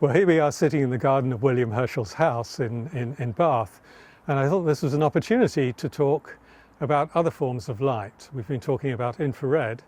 Well, here we are sitting in the garden of William Herschel's house in Bath, and I thought this was an opportunity to talk about other forms of light. We've been talking about infrared,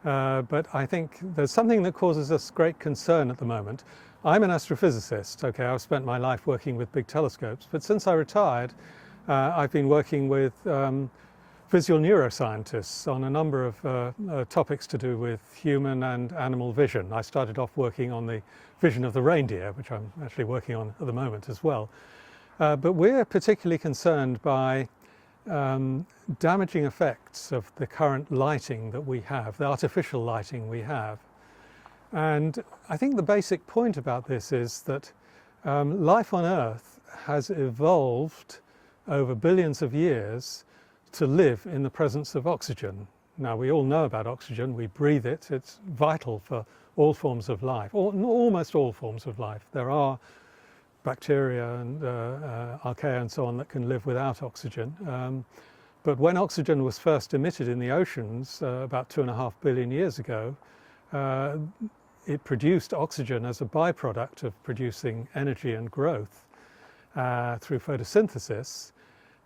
but I think there's something that causes us great concern at the moment. I'm an astrophysicist, okay, I've spent my life working with big telescopes, but since I retired, I've been working with visual neuroscientists on a number of topics to do with human and animal vision. I started off working on the vision of the reindeer, which I'm actually working on at the moment as well. But we're particularly concerned by damaging effects of the current lighting that we have, the artificial lighting we have. And I think the basic point about this is that life on Earth has evolved over billions of years to live in the presence of oxygen. Now, we all know about oxygen, we breathe it, it's vital for all forms of life, or almost all forms of life. There are bacteria and archaea and so on that can live without oxygen. But when oxygen was first emitted in the oceans about 2.5 billion years ago, it produced oxygen as a byproduct of producing energy and growth through photosynthesis.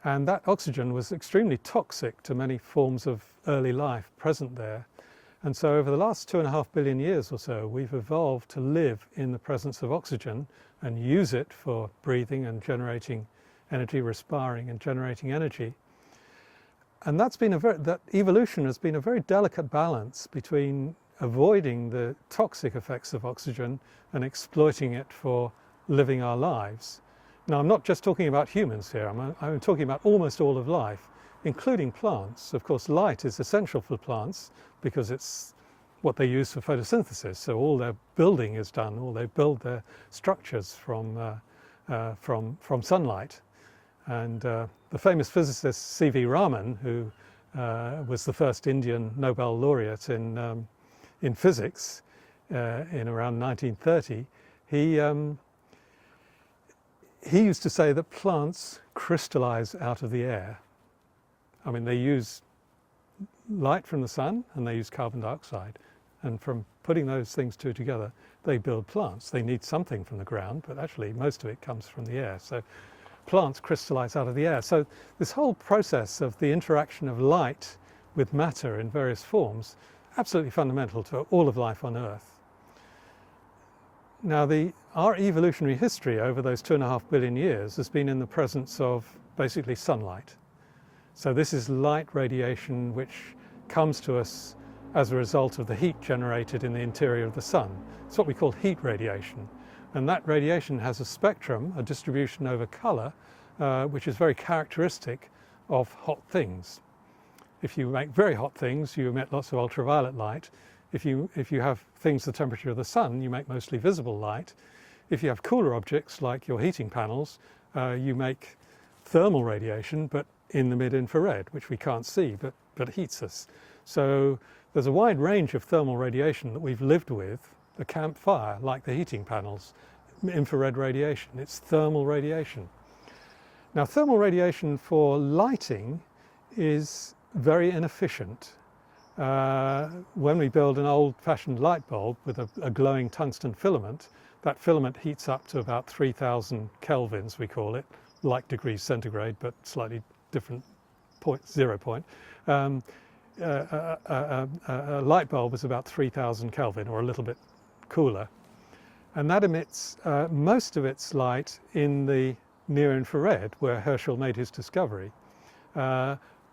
And that oxygen was extremely toxic to many forms of early life present there. And so over the last 2.5 billion years or so, we've evolved to live in the presence of oxygen and use it for breathing and generating energy, respiring and generating energy. And that evolution has been a very delicate balance between avoiding the toxic effects of oxygen and exploiting it for living our lives. Now, I'm not just talking about humans here, I'm talking about almost all of life, including plants. Of course, light is essential for plants because it's what they use for photosynthesis, so all their building is done, or they build their structures from sunlight. And the famous physicist C.V. Raman, who was the first Indian Nobel laureate in physics in around 1930, he used to say that plants crystallize out of the air. I mean, they use light from the sun and they use carbon dioxide. And from putting those things two together, they build plants. They need something from the ground, but actually most of it comes from the air. So plants crystallize out of the air. So this whole process of the interaction of light with matter in various forms, absolutely fundamental to all of life on Earth. Now, our evolutionary history over those 2.5 billion years has been in the presence of basically sunlight. So this is light radiation which comes to us as a result of the heat generated in the interior of the sun. It's what we call heat radiation. And that radiation has a spectrum, a distribution over colour, which is very characteristic of hot things. If you make very hot things, you emit lots of ultraviolet light. If you have things the temperature of the sun, you make mostly visible light. If you have cooler objects like your heating panels, you make thermal radiation, but in the mid-infrared, which we can't see, but heats us. So there's a wide range of thermal radiation that we've lived with. The campfire, like the heating panels, infrared radiation, it's thermal radiation. Now, thermal radiation for lighting is very inefficient. When we build an old-fashioned light bulb with a glowing tungsten filament, that filament heats up to about 3,000 kelvins, we call it, like degrees centigrade, but slightly different zero point. A light bulb is about 3,000 Kelvin, or a little bit cooler. And that emits most of its light in the near-infrared, where Herschel made his discovery.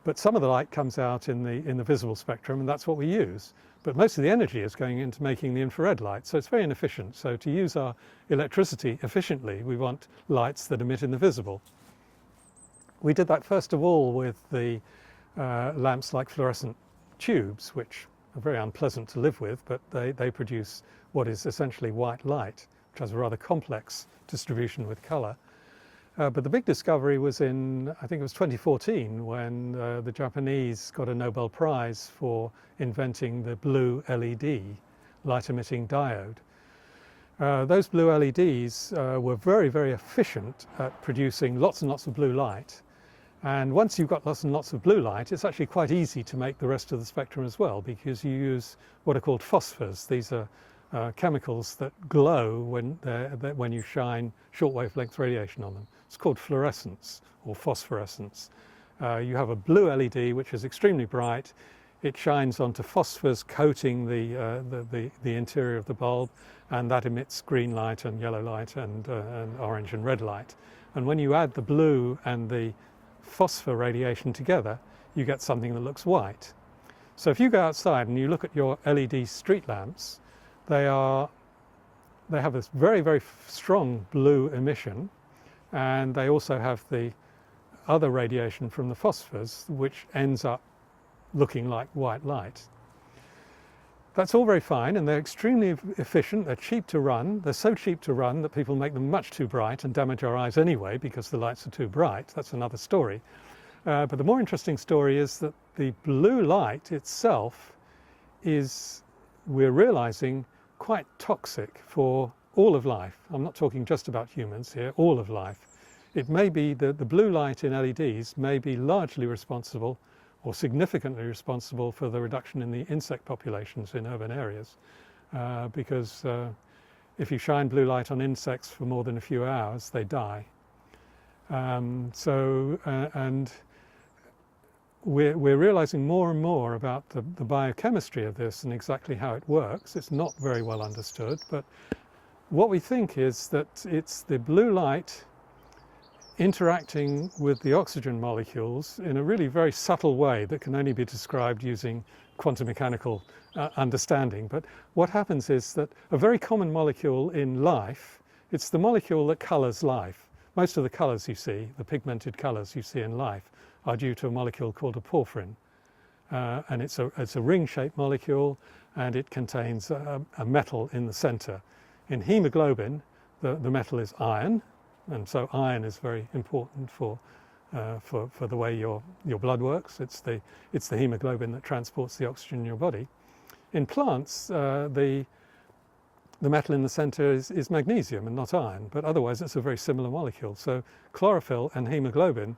But some of the light comes out in the visible spectrum, and that's what we use. But most of the energy is going into making the infrared light, so it's very inefficient. So to use our electricity efficiently, we want lights that emit in the visible. We did that first of all with the lamps like fluorescent tubes, which are very unpleasant to live with, but they produce what is essentially white light, which has a rather complex distribution with colour. But the big discovery was in, I think it was 2014, when the Japanese got a Nobel Prize for inventing the blue LED, light-emitting diode. Those blue LEDs were very, very efficient at producing lots and lots of blue light. And once you've got lots and lots of blue light, it's actually quite easy to make the rest of the spectrum as well, because you use what are called phosphors. These are chemicals that glow when you shine short wavelength radiation on them. It's called fluorescence or phosphorescence. You have a blue LED which is extremely bright. It shines onto phosphors coating the interior of the bulb, and that emits green light and yellow light and orange and red light. And when you add the blue and the phosphor radiation together, you get something that looks white. So if you go outside and you look at your LED street lamps, they have this very, very strong blue emission, and they also have the other radiation from the phosphors, which ends up looking like white light. That's all very fine, and they're extremely efficient. They're cheap to run. They're so cheap to run that people make them much too bright and damage our eyes anyway because the lights are too bright. That's another story. But the more interesting story is that the blue light itself is, we're realizing, quite toxic for all of life. I'm not talking just about humans here, all of life. It may be that the blue light in LEDs may be largely responsible or significantly responsible for the reduction in the insect populations in urban areas, because if you shine blue light on insects for more than a few hours, they die. And we're realizing more and more about the biochemistry of this and exactly how it works. It's not very well understood, but what we think is that it's the blue light interacting with the oxygen molecules in a really very subtle way that can only be described using quantum mechanical understanding. But what happens is that a very common molecule in life, it's the molecule that colors life. Most of the colors you see, the pigmented colors you see in life, are due to a molecule called a porphyrin. And it's a ring-shaped molecule, and it contains a metal in the center. In hemoglobin, the metal is iron, and so iron is very important for the way your blood works. It's the hemoglobin that transports the oxygen in your body. In plants, the metal in the center is magnesium and not iron, but otherwise it's a very similar molecule. So chlorophyll and hemoglobin,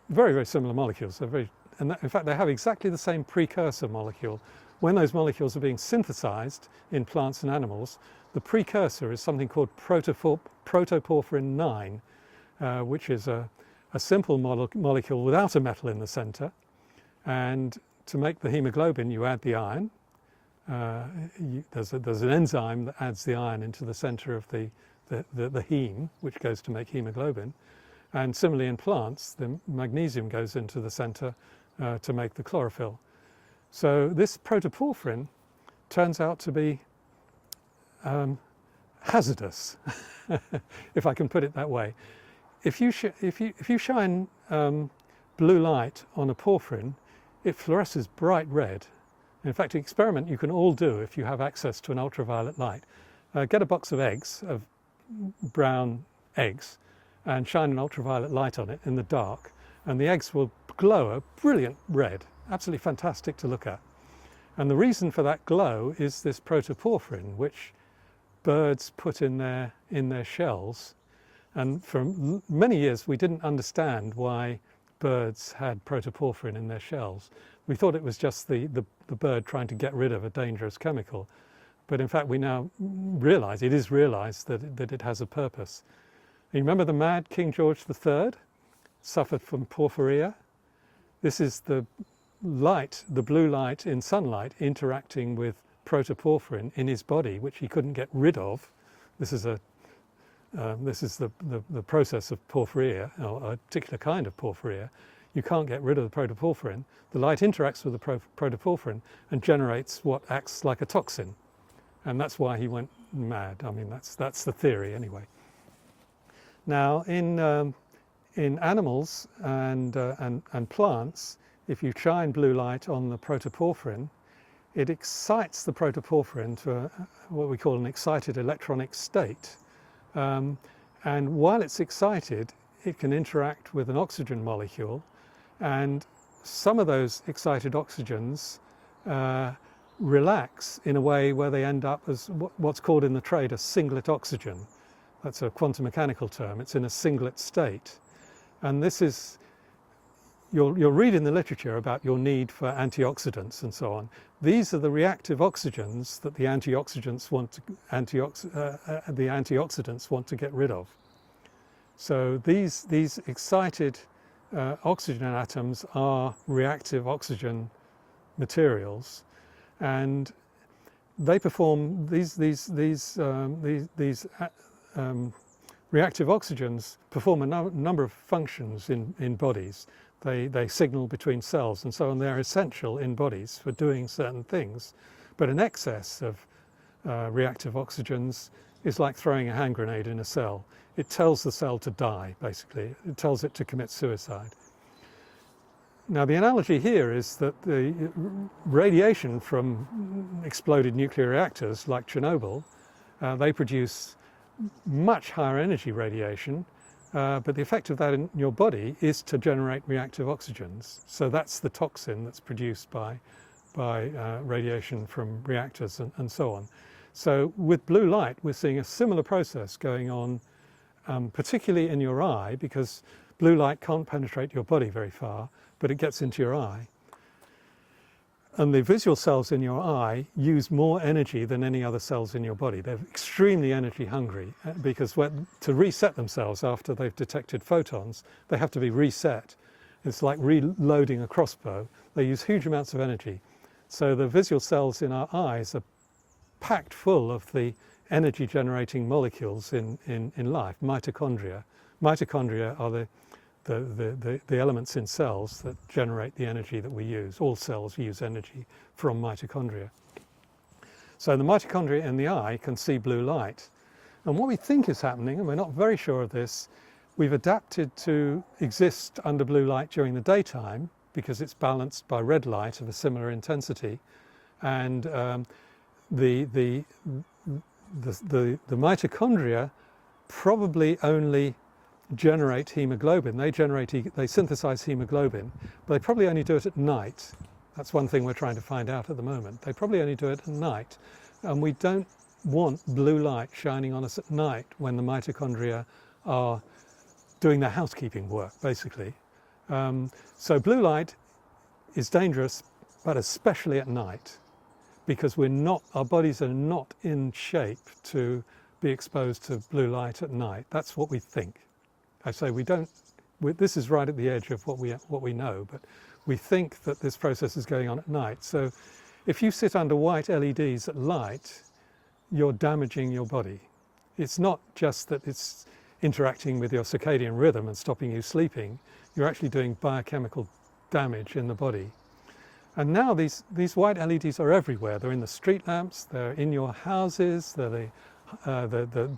very, very similar molecules. In fact, they have exactly the same precursor molecule. When those molecules are being synthesized in plants and animals, the precursor is something called protoporphyrin 9, which is a simple molecule without a metal in the center. And to make the hemoglobin, you add the iron. There's an enzyme that adds the iron into the center of the heme, which goes to make hemoglobin. And similarly in plants, the magnesium goes into the center to make the chlorophyll. So this protoporphyrin turns out to be hazardous, if I can put it that way. If you shine blue light on a porphyrin, it fluoresces bright red. In fact, an experiment you can all do if you have access to an ultraviolet light. Get a box of eggs, of brown eggs, and shine an ultraviolet light on it in the dark, and the eggs will glow a brilliant red, absolutely fantastic to look at. And the reason for that glow is this protoporphyrin, which birds put in their shells. And for many years we didn't understand why birds had protoporphyrin in their shells. We thought it was just the bird trying to get rid of a dangerous chemical. But in fact we now realize, it is realized that it has a purpose. You remember the mad King George III suffered from porphyria? This is the light, the blue light in sunlight interacting with protoporphyrin in his body, which he couldn't get rid of. This is the process of porphyria, or a particular kind of porphyria. You can't get rid of the protoporphyrin. The light interacts with the protoporphyrin and generates what acts like a toxin. And that's why he went mad. I mean, that's the theory anyway. Now, in animals and plants, if you shine blue light on the protoporphyrin, it excites the protoporphyrin to what we call an excited electronic state. And while it's excited, it can interact with an oxygen molecule, and some of those excited oxygens relax in a way where they end up as what's called in the trade a singlet oxygen. That's a quantum mechanical term. It's in a singlet state. And this is, you'll read in the literature about your need for antioxidants and so on. These are the reactive oxygens that the antioxidants want to get rid of. So these excited oxygen atoms are reactive oxygen materials, and they perform reactive oxygens perform a number of functions in bodies. They signal between cells and so on. They're essential in bodies for doing certain things. But an excess of reactive oxygens is like throwing a hand grenade in a cell. It tells the cell to die, basically. It tells it to commit suicide. Now, the analogy here is that the radiation from exploded nuclear reactors like Chernobyl, they produce much higher energy radiation, but the effect of that in your body is to generate reactive oxygens. So that's the toxin that's produced by radiation from reactors and so on. So with blue light, we're seeing a similar process going on, particularly in your eye, because blue light can't penetrate your body very far, but it gets into your eye. And the visual cells in your eye use more energy than any other cells in your body. They're extremely energy hungry because to reset themselves after they've detected photons, they have to be reset. It's like reloading a crossbow. They use huge amounts of energy. So the visual cells in our eyes are packed full of the energy generating molecules in life, mitochondria. Mitochondria are the elements in cells that generate the energy that we use. All cells use energy from mitochondria. So the mitochondria in the eye can see blue light. And what we think is happening, and we're not very sure of this, we've adapted to exist under blue light during the daytime because it's balanced by red light of a similar intensity. And the mitochondria probably only generate hemoglobin. They synthesize hemoglobin, but they probably only do it at night. That's one thing we're trying to find out at the moment. They probably only do it at night, and we don't want blue light shining on us at night when the mitochondria are doing their housekeeping work, basically. So blue light is dangerous, but especially at night, because our bodies are not in shape to be exposed to blue light at night. That's what we think. I say this is right at the edge of what we know, but we think that this process is going on at night. So if you sit under white LEDs at light, you're damaging your body. It's not just that it's interacting with your circadian rhythm and stopping you sleeping. You're actually doing biochemical damage in the body. And now these white LEDs are everywhere. They're in the street lamps, they're in your houses, they're the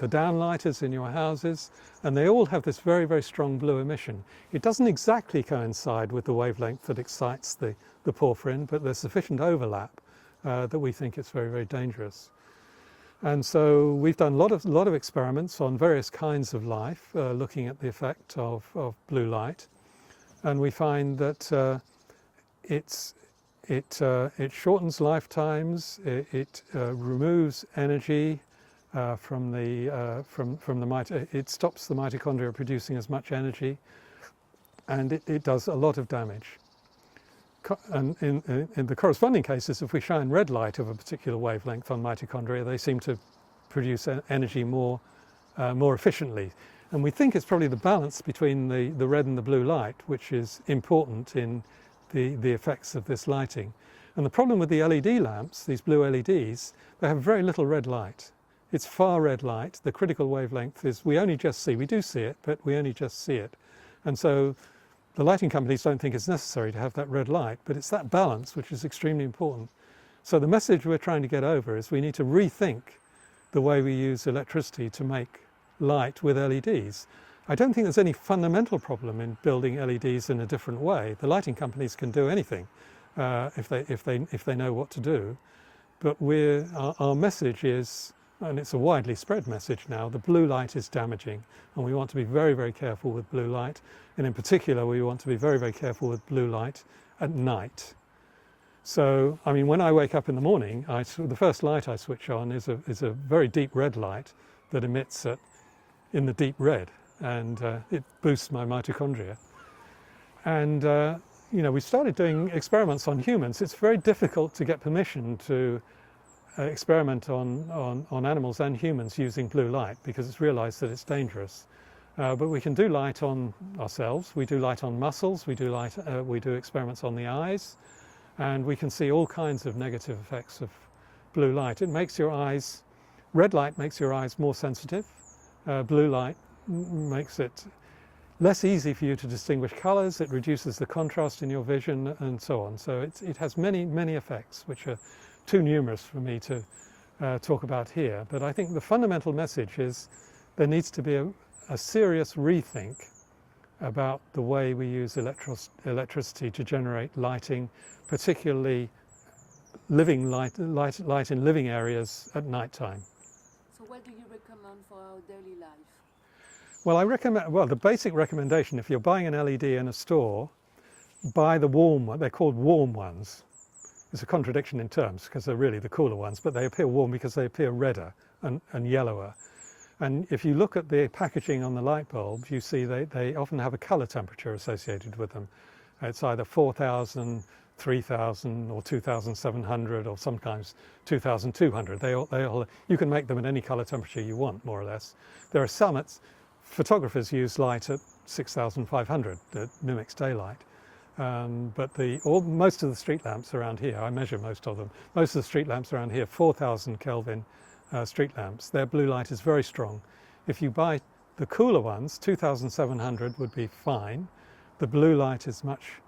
downlighters in your houses, and they all have this very, very strong blue emission. It doesn't exactly coincide with the wavelength that excites the porphyrin, but there's sufficient overlap that we think it's very, very dangerous. And so we've done a lot of experiments on various kinds of life, looking at the effect of blue light, and we find that it shortens lifetimes, it removes energy from the it stops the mitochondria producing as much energy, and it does a lot of damage. And in the corresponding cases, if we shine red light of a particular wavelength on mitochondria, they seem to produce energy more efficiently. And we think it's probably the balance between the red and the blue light which is important in the effects of this lighting. And the problem with the LED lamps, these blue LEDs, they have very little red light. It's far red light. The critical wavelength is we do see it, but we only just see it. And so the lighting companies don't think it's necessary to have that red light, but it's that balance which is extremely important. So the message we're trying to get over is we need to rethink the way we use electricity to make light with LEDs. I don't think there's any fundamental problem in building LEDs in a different way. The lighting companies can do anything if they know what to do. But our message is, and it's a widely spread message now, the blue light is damaging, and we want to be very, very careful with blue light. And in particular, we want to be very, very careful with blue light at night. So, I mean, when I wake up in the morning, the first light I switch on is a very deep red light that emits in the deep red, and it boosts my mitochondria. And you know, we started doing experiments on humans. It's very difficult to get permission to experiment on animals and humans using blue light, because it's realized that it's dangerous. But we can do light on ourselves, we do light on muscles, we do experiments on the eyes, and we can see all kinds of negative effects of blue light. It makes your eyes, red light makes your eyes more sensitive, blue light makes it less easy for you to distinguish colours, it reduces the contrast in your vision and so on. So it has many, many effects which are too numerous for me to talk about here. But I think the fundamental message is there needs to be a serious rethink about the way we use electricity to generate lighting, particularly living light in living areas at night time. So what do you recommend for our daily life? Well, I recommend, well, the basic recommendation, if you're buying an LED in a store, buy the warm one. They're called warm ones. It's a contradiction in terms because they're really the cooler ones, but they appear warm because they appear redder and yellower. And if you look at the packaging on the light bulbs, you see they often have a color temperature associated with them. It's either 4,000, 3,000 or 2,700 or sometimes 2,200. They all, you can make them at any color temperature you want, more or less. There are some, photographers use light at 6,500 that mimics daylight. But most of the street lamps around here, I measure most of them, most of the street lamps around here, 4,000 Kelvin street lamps, their blue light is very strong. If you buy the cooler ones, 2,700 would be fine. The blue light is much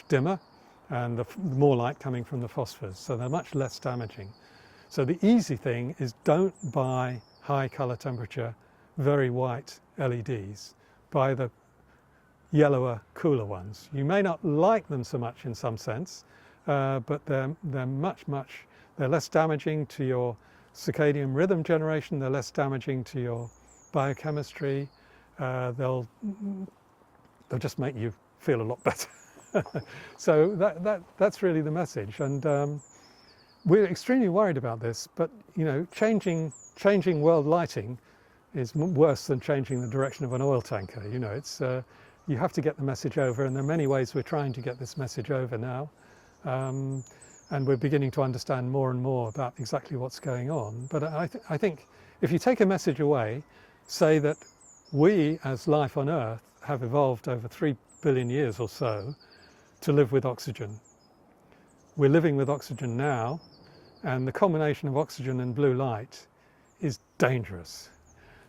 dimmer, and the more light coming from the phosphors, so they're much less damaging. So the easy thing is don't buy high color temperature, very white LEDs. Buy the yellower, cooler ones. You may not like them so much in some sense, but they're less damaging to your circadian rhythm generation, they're less damaging to your biochemistry, they'll just make you feel a lot better. So that's really the message, and we're extremely worried about this, but you know, changing world lighting is worse than changing the direction of an oil tanker. You know, it's you have to get the message over, and there are many ways we're trying to get this message over now. And we're beginning to understand more and more about exactly what's going on. But I think if you take a message away, say that we as life on Earth have evolved over 3 billion years or so to live with oxygen. We're living with oxygen now, and the combination of oxygen and blue light is dangerous.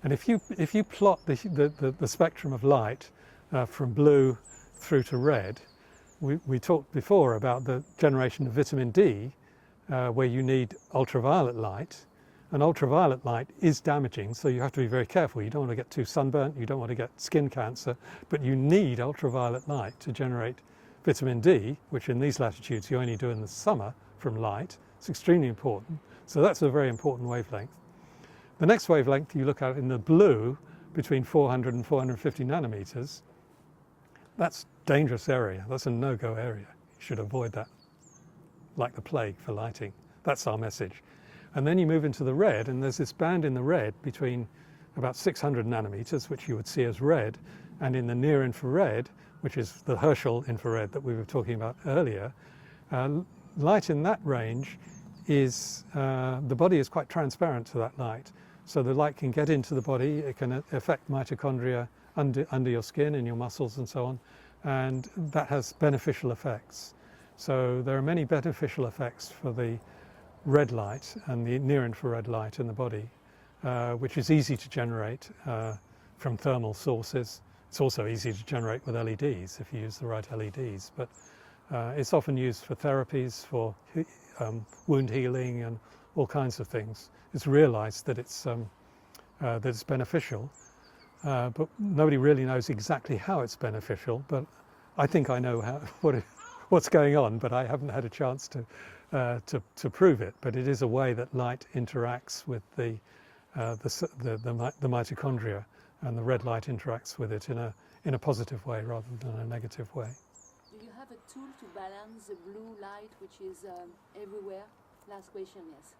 And if you plot the spectrum of light from blue through to red, we talked before about the generation of vitamin D, where you need ultraviolet light, and ultraviolet light is damaging, so you have to be very careful. You don't want to get too sunburnt, you don't want to get skin cancer, but you need ultraviolet light to generate vitamin D, which in these latitudes you only do in the summer from light. It's extremely important, so that's a very important wavelength. The next wavelength you look at in the blue, between 400 and 450 nanometers, that's dangerous area, that's a no-go area. You should avoid that like the plague for lighting. That's our message. And then you move into the red, and there's this band in the red between about 600 nanometers, which you would see as red, and in the near infrared, which is the Herschel infrared that we were talking about earlier, light in that range is, the body is quite transparent to that light. So the light can get into the body, it can affect mitochondria under your skin and your muscles and so on, and that has beneficial effects. So there are many beneficial effects for the red light and the near-infrared light in the body, which is easy to generate from thermal sources. It's also easy to generate with LEDs if you use the right LEDs, but it's often used for therapies, for wound healing and all kinds of things. It's realized that it's beneficial, but nobody really knows exactly how it's beneficial. But I think I know what's going on, but I haven't had a chance to prove it. But it is a way that light interacts with the mitochondria, and the red light interacts with it in a positive way rather than a negative way. Do you have a tool to balance the blue light, which is everywhere? Last question, yes.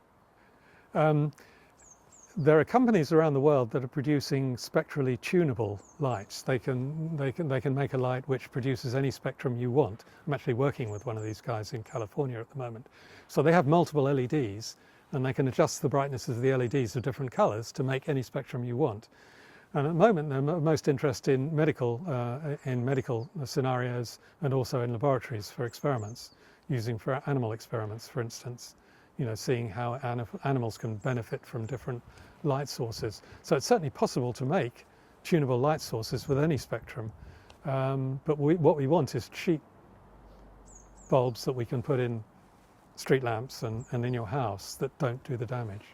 there are companies around the world that are producing spectrally tunable lights. They can make a light which produces any spectrum you want. I'm actually working with one of these guys in California at the moment. So they have multiple LEDs, and they can adjust the brightness of the LEDs of different colors to make any spectrum you want. And at the moment, they're most interested in medical scenarios, and also in laboratories for experiments, using for animal experiments, for instance. You know, seeing how animals can benefit from different light sources. So it's certainly possible to make tunable light sources with any spectrum. But what we want is cheap bulbs that we can put in street lamps and in your house that don't do the damage.